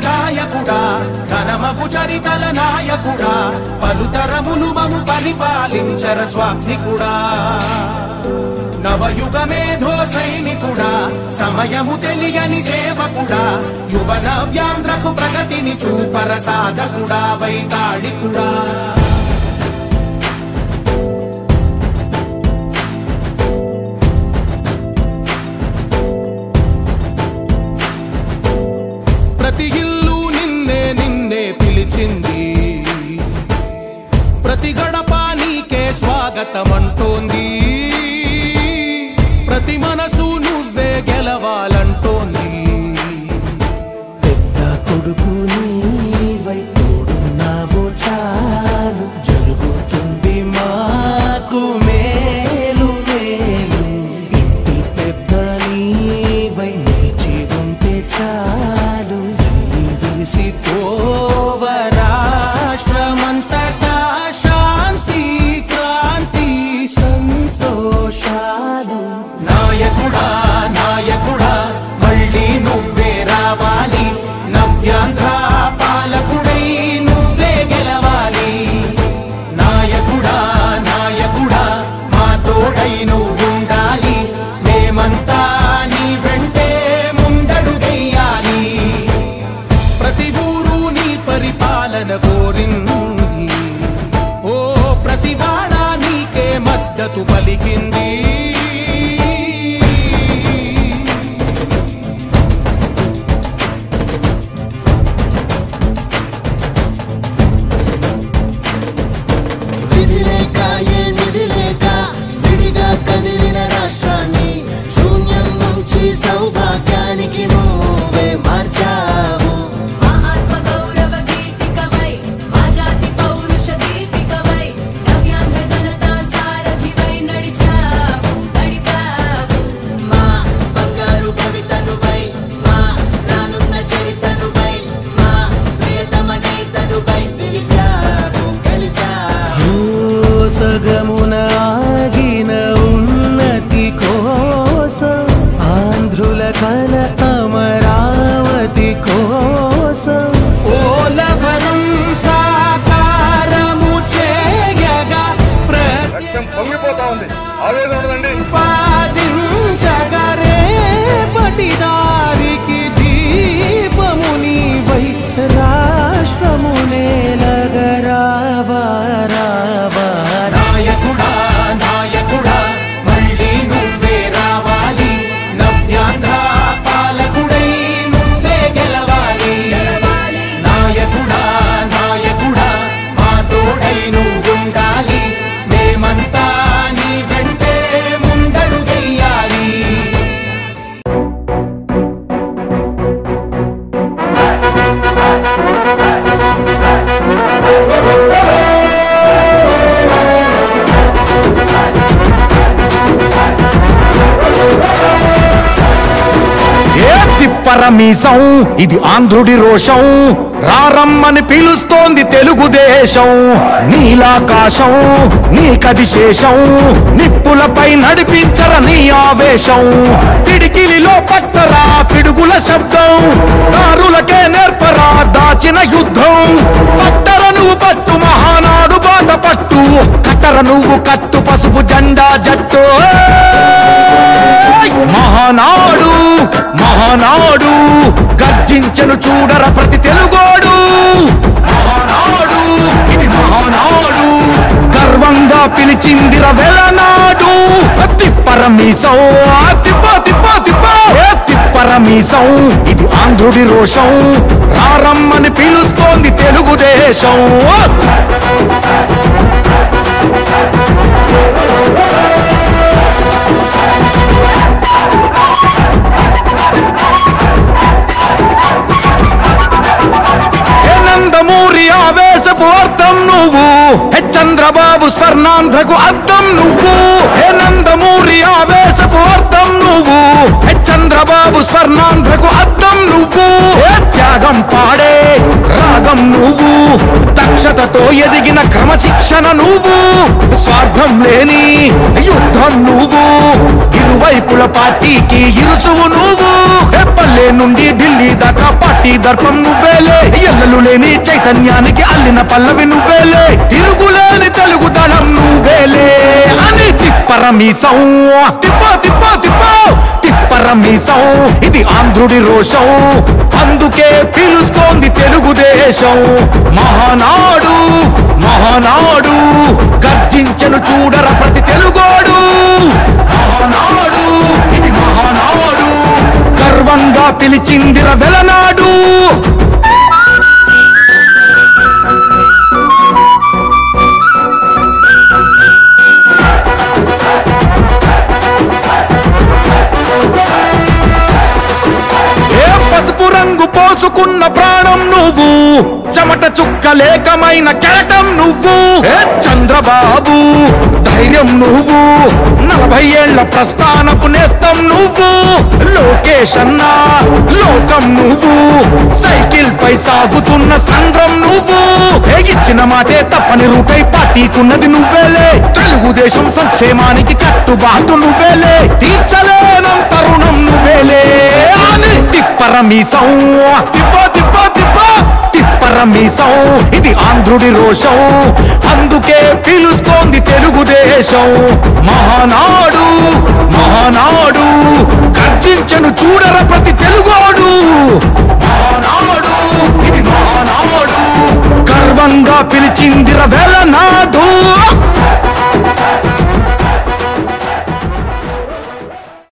గాయకుడా ఘనమగు చరితల నాయకుడా పలుతరములు మము పరిపాలించర స్వామికుడా నవయుగ మేధో సైనికుడా సమయము తెలియని సేవకుడా యువ నవ్యాంధ్రకు ప్రగతిని చూపర సాధకుడా వైతాళికుడా ప్రతి ఇల్లు నిన్నే నిన్నే పిలిచింది ప్రతి గడప నీకే స్వాగతమంటోంది ప్రతి మనసు నువ్వే గెలవాలంటోంది పెద్ద కొడుకు నీవై తోడున్నావో చాలు జరుగుతుంది మాకు మేలు మేలు ఇంటి పెద్ద నీవై నిలిచి ఉంటే చాలు వెలిసి పోవ రాష్ట్రమంతటా శాంతి క్రాంతి సంతోషాలు నాయకుడా నాయకుడా మళ్ళీ నువ్వే రావాలి నవ్యాంధ్ర పాలకుడై నువ్వే గెలవాలి నాయకుడా నాయకుడా మా తోడై నువ్వుండాలి మేమంతా నీ వెంటే ముందడుగెయ్యాలి ప్రతి ఊరు నీ పరిపాలన కోరింది ఓ ప్రతి వాడ నీకే మద్దతు పలికింది సౌభాగ్యానికి నువ్వే మార్చావు మా ఆత్మ గౌరవ గీతికవై మా జాతి పౌరుష దీపికవై నవ్యాంధ్ర జనతా సారథివై నడిచావు నడిపావు మా బంగారు భవితనువై మా రానున్న చరితనువై మా ప్రియతమ నేతనువై పిలిచావు గెలిచావు సగమున ఆగిన ఉన్నతి కోసం ఆంధ్రుల కల అమరావతి కోసం ఓలవరం సాకారము చేయగా పొంగిపోతా ఉంది ఆవేదన ఉండదండి పాదించగరే పటిదారికి దీపము నీవై రాష్ట్రము నేలగరావా రావా నాయకుడా నాయకుడా మళ్ళీ నువ్వే రావాలి నవ్యాంధ్ర పాలకుడై నువ్వే గెలవాలి నాయకుడా నాయకుడా మా తోడై నువ్వుండాలి మేమంతా నీ వెంటే ముందడుగెయ్యాలి పరమీసం ఇది ఆంధ్రుడి రోషం రారమ్మని పిలుస్తోంది తెలుగుదేశం నీలాకాశం నీకది శేషం నిప్పులపై నడిపించర నీ ఆవేశం పిడికిలిలో పట్టరా పిడుగుల శబ్దం దారులకే నేర్పరా దాచిన యుద్ధం పట్టర నువ్వు పట్టు మహానాడు బాట పట్టు కట్టర నువ్వు కట్టు పసుపు జెండా జట్టు మహానాడు మహానాడు గర్జించను చూడర ప్రతి తెలుగోడు మహానాడు ఇది మహానాడు గర్వంగా పిలిచిందిర వెలనాడు తిప్పరమీసం తిప్ప తిప్ప తిప్ప తిప్పరమీసం ఇది ఆంధ్రుడి రోషం రారమ్మని పిలుస్తోంది తెలుగుదేశం నందమూరి ఆవేశపు అర్థం నువ్వు చంద్రబాబు స్వర్ణాంధ్రకు అర్థం నువ్వు నందమూరి ఆవేశపు అర్థం నువ్వు చంద్రబాబు స్వర్ణాంధ్రకు అర్థం నువ్వు త్యాగం పాడే రాగం నువ్వు దక్షత నిబద్ధతతో ఎదిగిన క్రమశిక్షణ నువ్వు, స్వార్థం లేని యుద్ధం నువ్వు, ఇరువైపుల పార్టీకి ఇరుసువు నువ్వు. పల్లె నుండి ఢిల్లీ దాకా పార్టీ దర్పం నువ్వేలే, ఎల్లలు లేని చైతన్యానికి అల్లిన పల్లవి నువ్వేలే, తిరుగులేని తెలుగు దళం నువ్వేలే అని తిప్పరమీసం. తిప్ప తిప్ప తిప్ప తిప్పరమీసం, ఇది ఆంధ్రుడి రోషం, అందుకే పిలుస్తోంది తెలుగుదేశం. మహానాడు మహానాడు గర్జించను చూడర ప్రతి తెలుగోడు. మహానాడు ఇది మహానాడు, గర్వంగా పిలిచిందిర వెలనాడు. పసుపు రంగు పోసుకున్న ప్రాణం నువ్వు, చెమట చుక్కలేకమైన కెరటం నువ్వు. చంద్రబాబు ధైర్యం నువ్వు, 40 ఏళ్ల ప్రస్థానపు నేస్తం నువ్వు. లోకేష్ అన్న లోకం నువ్వు, సైకిల్ పై సాగుతున్న సంద్రం నువ్వు. ఇచ్చిన మాటే తప్పని రూపై పార్టీకున్నది నువ్వేలే, తెలుగుదేశం సంక్షేమానికి కట్టుబాటు నువ్వేలే, తీర్చలేనంత రుణం నువ్వేలే అని తిప్పరమీసం. తిప్ప తిప్ప తిప్ప తిప్పరమీసం, ఇది ఆంధ్రుడి రోషం, అందుకే పిలుస్తోంది తెలుగుదేశం. మహానాడు మహానాడు గర్జించను చూడర ప్రతి తెలుగోడు. మహానాడు ఇది మహానాడు, గర్వంగా పిలిచిందిర వెలనాడు.